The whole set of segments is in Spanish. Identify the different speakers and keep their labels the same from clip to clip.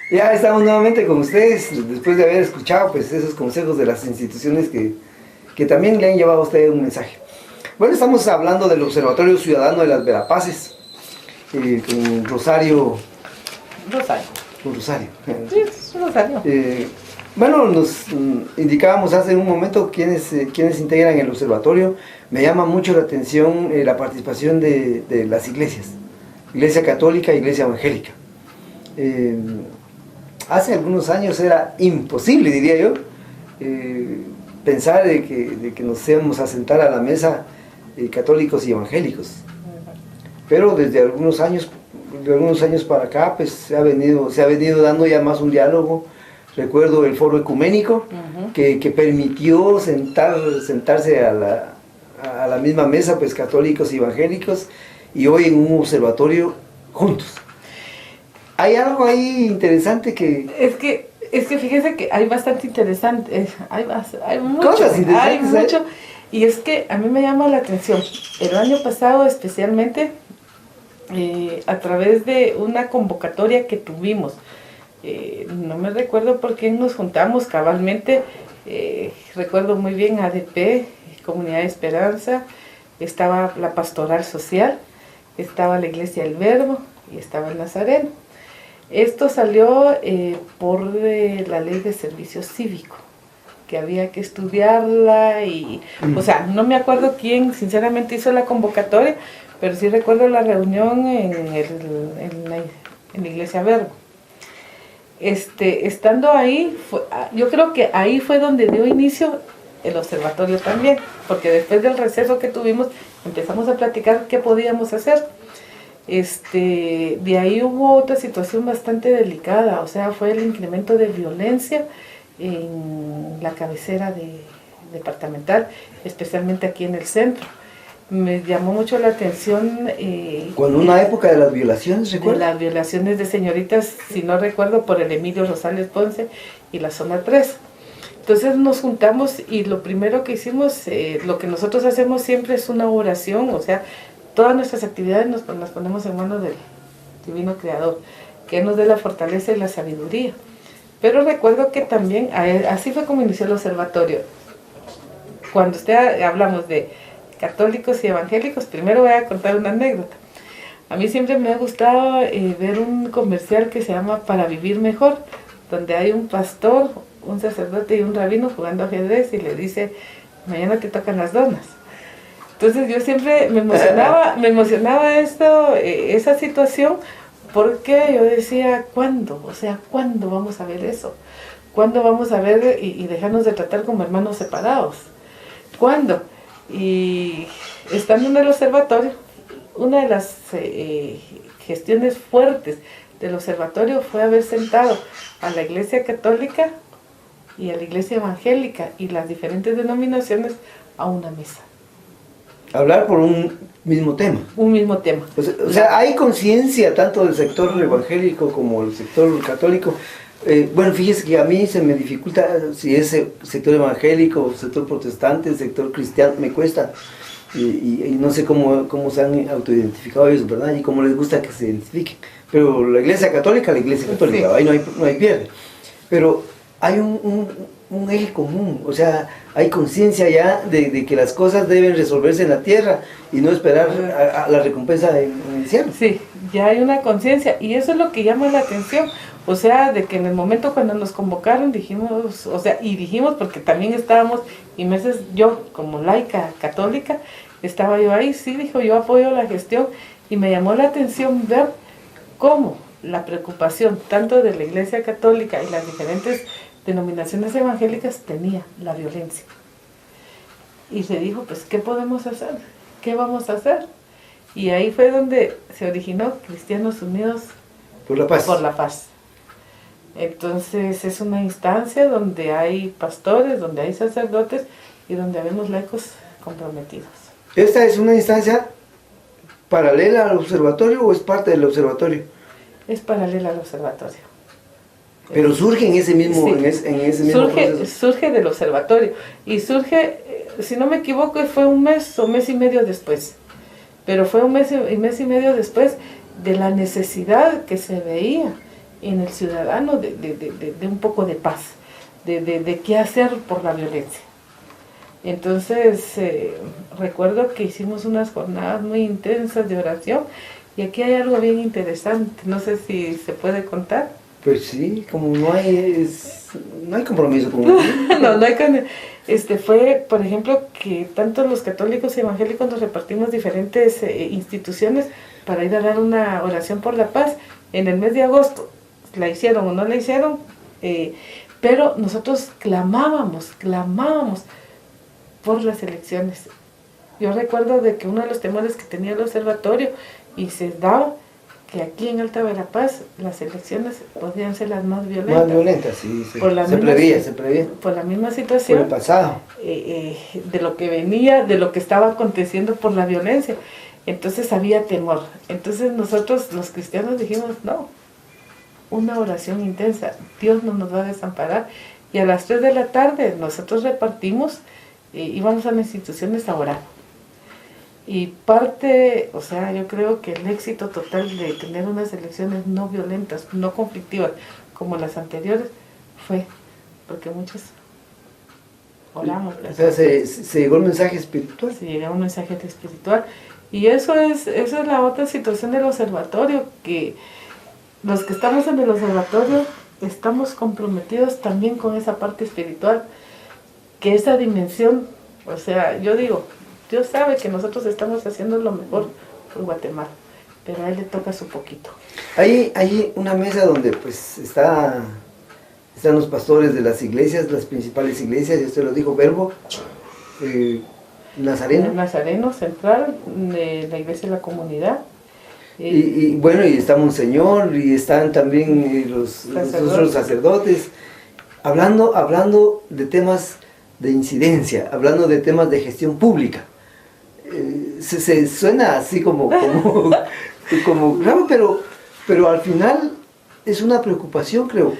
Speaker 1: Ya estamos nuevamente con ustedes, después de haber escuchado pues esos consejos de las instituciones que también le han llevado a usted un mensaje. Bueno, estamos hablando del Observatorio Ciudadano de las Verapaces, con Rosario.
Speaker 2: Rosario.
Speaker 1: Con Rosario.
Speaker 2: Sí, es Rosario.
Speaker 1: Bueno, nos indicábamos hace un momento quienes integran el observatorio. Me llama mucho la atención la participación de las iglesias, Iglesia Católica e Iglesia Evangélica. Hace algunos años era imposible, diría yo, pensar de que nos íbamos a sentar a la mesa católicos y evangélicos. Pero desde algunos años para acá, pues se ha venido dando ya más un diálogo. Recuerdo el foro ecuménico, que permitió sentarse a la misma mesa, pues católicos y evangélicos, y hoy en un observatorio juntos. Hay algo ahí interesante que...
Speaker 2: Es que fíjese que hay bastante interesante, hay mucho,
Speaker 1: cosas interesantes,
Speaker 2: hay mucho, y es que a mí me llama la atención, el año pasado especialmente, a través de una convocatoria que tuvimos, no me recuerdo por quién nos juntamos cabalmente, recuerdo muy bien ADP, Comunidad de Esperanza, estaba la Pastoral Social, estaba la Iglesia del Verbo y estaba el Nazareno. Esto salió por la ley de servicio cívico, que había que estudiarla y, o sea, no me acuerdo quién sinceramente hizo la convocatoria, pero sí recuerdo la reunión en la Iglesia Verbo. Estando ahí, yo creo que ahí fue donde dio inicio el observatorio también, porque después del receso que tuvimos empezamos a platicar qué podíamos hacer. De ahí hubo otra situación bastante delicada, o sea, fue el incremento de violencia en la cabecera departamental, especialmente aquí en el centro. Me llamó mucho la atención...
Speaker 1: Cuando una época de las violaciones, ¿recuerda?
Speaker 2: De las violaciones de señoritas, si no recuerdo, por el Emilio Rosales Ponce y la zona 3. Entonces nos juntamos y lo primero que hicimos, lo que nosotros hacemos siempre es una oración, o sea, todas nuestras actividades las ponemos en manos del Divino Creador, que nos dé la fortaleza y la sabiduría. Pero recuerdo que también, así fue como inició el observatorio. Cuando hablamos de católicos y evangélicos, primero voy a contar una anécdota. A mí siempre me ha gustado ver un comercial que se llama Para Vivir Mejor, donde hay un pastor, un sacerdote y un rabino jugando ajedrez y le dice, mañana te tocan las donas. Entonces yo siempre me emocionaba esa situación, porque yo decía, ¿cuándo? O sea, ¿cuándo vamos a ver eso? ¿Cuándo vamos a ver y dejarnos de tratar como hermanos separados? ¿Cuándo? Y estando en el observatorio, una de las gestiones fuertes del observatorio fue haber sentado a la Iglesia Católica y a la Iglesia Evangélica y las diferentes denominaciones a una mesa.
Speaker 1: Hablar por un mismo tema.
Speaker 2: Un mismo tema.
Speaker 1: O sea, hay conciencia tanto del sector evangélico como del sector católico. Bueno, fíjese que a mí se me dificulta si es sector evangélico, sector protestante, sector cristiano, me cuesta. Y no sé cómo se han autoidentificado ellos, ¿verdad? Y cómo les gusta que se identifiquen. Pero la Iglesia Católica, sí. Ahí no hay pierde. Pero hay un eje común, o sea, hay conciencia ya de que las cosas deben resolverse en la tierra y no esperar a la recompensa en el cielo. Sí,
Speaker 2: ya hay una conciencia y eso es lo que llama la atención, o sea, de que en el momento cuando nos convocaron dijimos porque también estábamos inmersos, yo como laica católica, estaba yo ahí, sí, dijo, yo apoyo la gestión y me llamó la atención ver cómo la preocupación tanto de la Iglesia Católica y las diferentes denominaciones evangélicas tenía la violencia. Y se dijo, pues, ¿qué podemos hacer? ¿Qué vamos a hacer? Y ahí fue donde se originó Cristianos Unidos
Speaker 1: por la Paz.
Speaker 2: Por la Paz. Entonces es una instancia donde hay pastores, donde hay sacerdotes y donde habemos laicos comprometidos.
Speaker 1: ¿Esta es una instancia paralela al observatorio o es parte del observatorio?
Speaker 2: Es paralela al observatorio.
Speaker 1: Pero surge en ese mismo, sí, en ese mismo proceso.
Speaker 2: Surge del observatorio y surge, si no me equivoco, fue un mes o mes y medio después. Pero fue un mes y medio después de la necesidad que se veía en el ciudadano de un poco de paz, de qué hacer por la violencia. Entonces, recuerdo que hicimos unas jornadas muy intensas de oración y aquí hay algo bien interesante, no sé si se puede contar.
Speaker 1: Pues sí, como no hay compromiso con
Speaker 2: no hay fue, por ejemplo, que tanto los católicos y evangélicos nos repartimos diferentes instituciones para ir a dar una oración por la paz en el mes de agosto. La hicieron o no la hicieron, pero nosotros clamábamos por las elecciones. Yo recuerdo de que uno de los temores que tenía el observatorio y se daba que aquí en Alta Verapaz las elecciones podrían ser las más violentas.
Speaker 1: Más violentas, sí.
Speaker 2: Se preveía. Por la misma situación.
Speaker 1: Por el pasado.
Speaker 2: De lo que venía, de lo que estaba aconteciendo por la violencia. Entonces había temor. Entonces nosotros los cristianos dijimos, no, una oración intensa, Dios no nos va a desamparar. Y a las 3 de la tarde nosotros repartimos, íbamos a las instituciones a orar. Y parte, o sea, yo creo que el éxito total de tener unas elecciones no violentas, no conflictivas, como las anteriores, fue porque muchos oramos.
Speaker 1: O sea, se llegó el mensaje espiritual.
Speaker 2: Se llegó un mensaje espiritual. Y eso es la otra situación del observatorio, que los que estamos en el observatorio estamos comprometidos también con esa parte espiritual, que esa dimensión, o sea, yo digo, Dios sabe que nosotros estamos haciendo lo mejor por Guatemala, pero a Él le toca su poquito.
Speaker 1: Hay una mesa donde pues están los pastores de las iglesias, las principales iglesias, y usted lo dijo, Verbo, Nazareno.
Speaker 2: Nazareno Central, la iglesia de la comunidad.
Speaker 1: Y bueno, y está Monseñor, y están también los otros sacerdotes, hablando de temas de incidencia, hablando de temas de gestión pública. Se suena así como claro, pero al final es una preocupación, creo.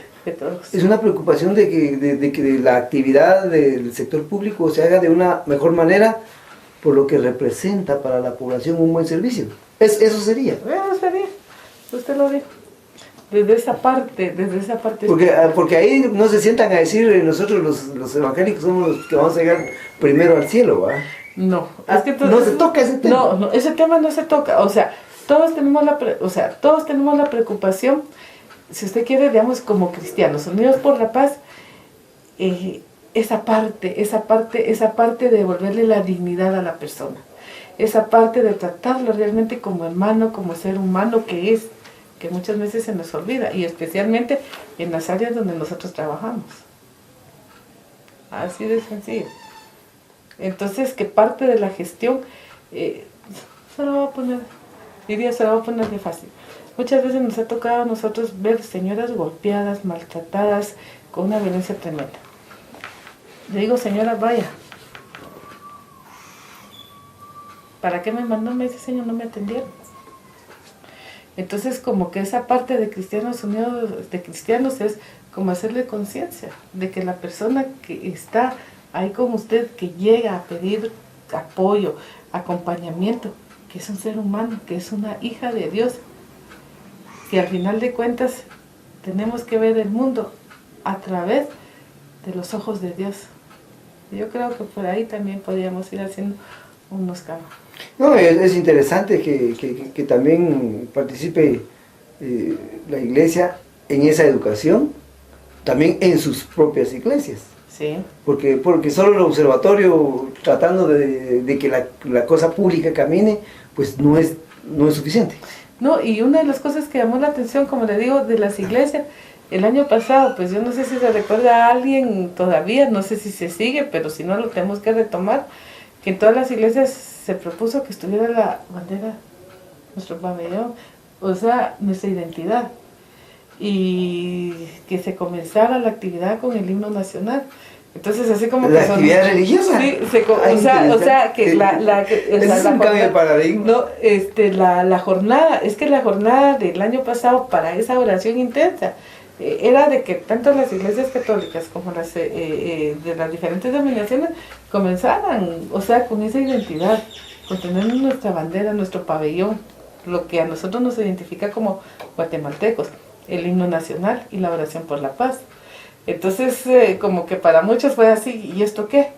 Speaker 1: Es una preocupación de que la actividad del sector público se haga de una mejor manera, por lo que representa para la población un buen servicio. Eso sería.
Speaker 2: Eso sería, usted lo dijo. Desde esa parte.
Speaker 1: Porque ahí no se sientan a decir, nosotros los evangélicos somos los que vamos a llegar primero al cielo, ¿va?
Speaker 2: No,
Speaker 1: es que no se toca ese tema.
Speaker 2: No, ese tema no se toca. O sea, todos tenemos la preocupación, si usted quiere, digamos, como cristianos, unidos por la paz, esa parte de devolverle la dignidad a la persona, esa parte de tratarlo realmente como hermano, como ser humano que es, que muchas veces se nos olvida, y especialmente en las áreas donde nosotros trabajamos. Así de sencillo. Entonces, que parte de la gestión, se lo voy a poner de fácil. Muchas veces nos ha tocado a nosotros ver señoras golpeadas, maltratadas, con una violencia tremenda. Le digo, señora, vaya. ¿Para qué me mandó? Me dice, señor, no me atendieron. Entonces, como que esa parte de Cristianos Unidos, de cristianos, es como hacerle conciencia de que la persona que está ahí con usted, que llega a pedir apoyo, acompañamiento, que es un ser humano, que es una hija de Dios, que al final de cuentas tenemos que ver el mundo a través de los ojos de Dios. Yo creo que por ahí también podríamos ir haciendo unos cambios.
Speaker 1: No, es interesante que también participe la iglesia en esa educación, también en sus propias iglesias.
Speaker 2: Sí.
Speaker 1: Porque solo el observatorio tratando de que la cosa pública camine, pues no es suficiente.
Speaker 2: No, y una de las cosas que llamó la atención, como le digo, de las iglesias, el año pasado, pues yo no sé si se recuerda a alguien todavía, no sé si se sigue, pero si no lo tenemos que retomar, que en todas las iglesias se propuso que estuviera la bandera, nuestro pabellón, o sea, nuestra identidad, y que se comenzara la actividad con el himno nacional. Entonces, así como
Speaker 1: la
Speaker 2: que
Speaker 1: actividad religiosa.
Speaker 2: Sí, o sea, que
Speaker 1: es un cambio de paradigma.
Speaker 2: No, la jornada del año pasado para esa oración intensa era de que tanto las iglesias católicas como las de las diferentes denominaciones comenzaran, o sea, con esa identidad, con tener nuestra bandera, nuestro pabellón, lo que a nosotros nos identifica como guatemaltecos. el himno nacional y la oración por la paz. Entonces, como que para muchos fue así, ¿y esto qué?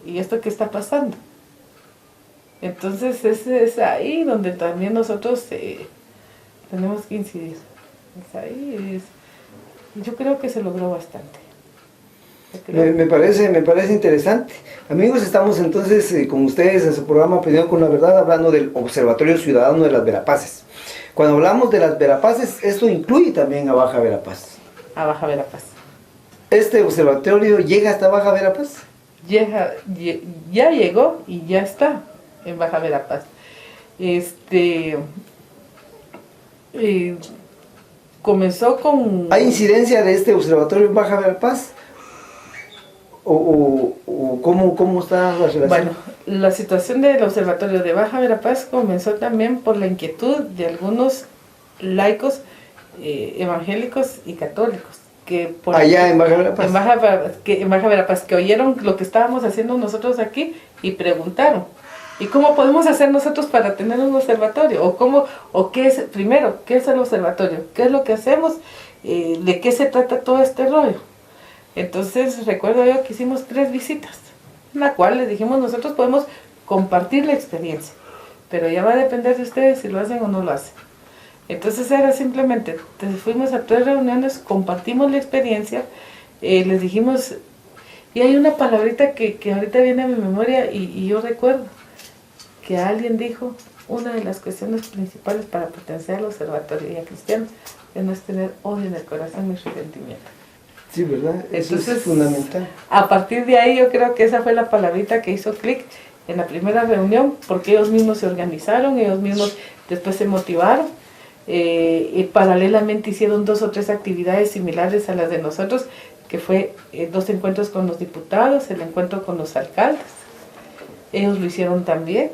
Speaker 2: ¿Y esto qué está pasando? Entonces, es ahí donde también nosotros tenemos que incidir. Es ahí, yo creo que se logró bastante.
Speaker 1: Me parece interesante. Amigos, estamos entonces con ustedes en su programa Opinión con la Verdad, hablando del Observatorio Ciudadano de las Verapaces. Cuando hablamos de las Verapaces, esto incluye también a Baja Verapaz.
Speaker 2: A Baja Verapaz.
Speaker 1: ¿Este observatorio llega hasta Baja Verapaz?
Speaker 2: Ya llegó y ya está en Baja Verapaz. Comenzó con...
Speaker 1: ¿Hay incidencia de este observatorio en Baja Verapaz? ¿O cómo está la relación?
Speaker 2: Bueno, la situación del observatorio de Baja Verapaz comenzó también por la inquietud de algunos laicos evangélicos y católicos que por
Speaker 1: allá en Baja Verapaz.
Speaker 2: En Baja Verapaz, que oyeron lo que estábamos haciendo nosotros aquí y preguntaron, ¿y cómo podemos hacer nosotros para tener un observatorio? ¿Qué es, primero, qué es el observatorio? ¿Qué es lo que hacemos? ¿De qué se trata todo este rollo? Entonces recuerdo yo que hicimos 3 visitas, en la cual les dijimos nosotros podemos compartir la experiencia, pero ya va a depender de ustedes si lo hacen o no lo hacen. Entonces era simplemente, fuimos a 3 reuniones, compartimos la experiencia, les dijimos, y hay una palabrita que ahorita viene a mi memoria y yo recuerdo, que alguien dijo, una de las cuestiones principales para pertenecer al observatorio y a cristianos es no es tener odio en el corazón ni resentimiento.
Speaker 1: Sí, ¿verdad? Eso
Speaker 2: Entonces,
Speaker 1: es fundamental.
Speaker 2: A partir de ahí yo creo que esa fue la palabrita que hizo clic en la primera reunión, porque ellos mismos se organizaron, ellos mismos después se motivaron, y paralelamente hicieron 2 o 3 actividades similares a las de nosotros, que fue 2 encuentros con los diputados, el encuentro con los alcaldes, ellos lo hicieron también.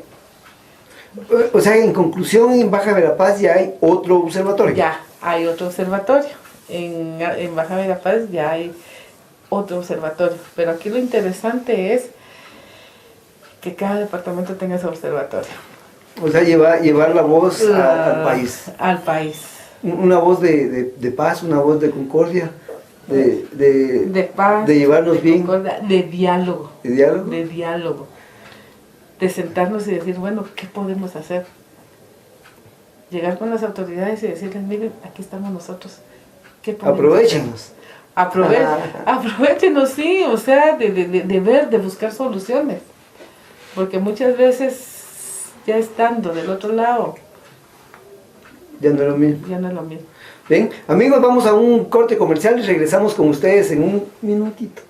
Speaker 1: O sea, en conclusión, en Baja Verapaz ya hay otro observatorio.
Speaker 2: Ya hay otro observatorio. En Baja Verapaz ya hay otro observatorio. Pero aquí lo interesante es que cada departamento tenga ese observatorio.
Speaker 1: O sea, llevar la voz al país.
Speaker 2: Al país.
Speaker 1: Una voz de paz, una voz de concordia,
Speaker 2: de paz,
Speaker 1: de llevarnos bien.
Speaker 2: De diálogo.
Speaker 1: ¿De diálogo?
Speaker 2: De diálogo. De sentarnos y decir, bueno, ¿qué podemos hacer? Llegar con las autoridades y decirles, miren, aquí estamos nosotros.
Speaker 1: Aprovéchenos.
Speaker 2: Aprovéchenos, sí, o sea, de ver, de buscar soluciones. Porque muchas veces, ya estando del otro lado,
Speaker 1: ya no es lo mismo.
Speaker 2: Ya no es lo mismo.
Speaker 1: Bien, amigos, vamos a un corte comercial y regresamos con ustedes en un minutito.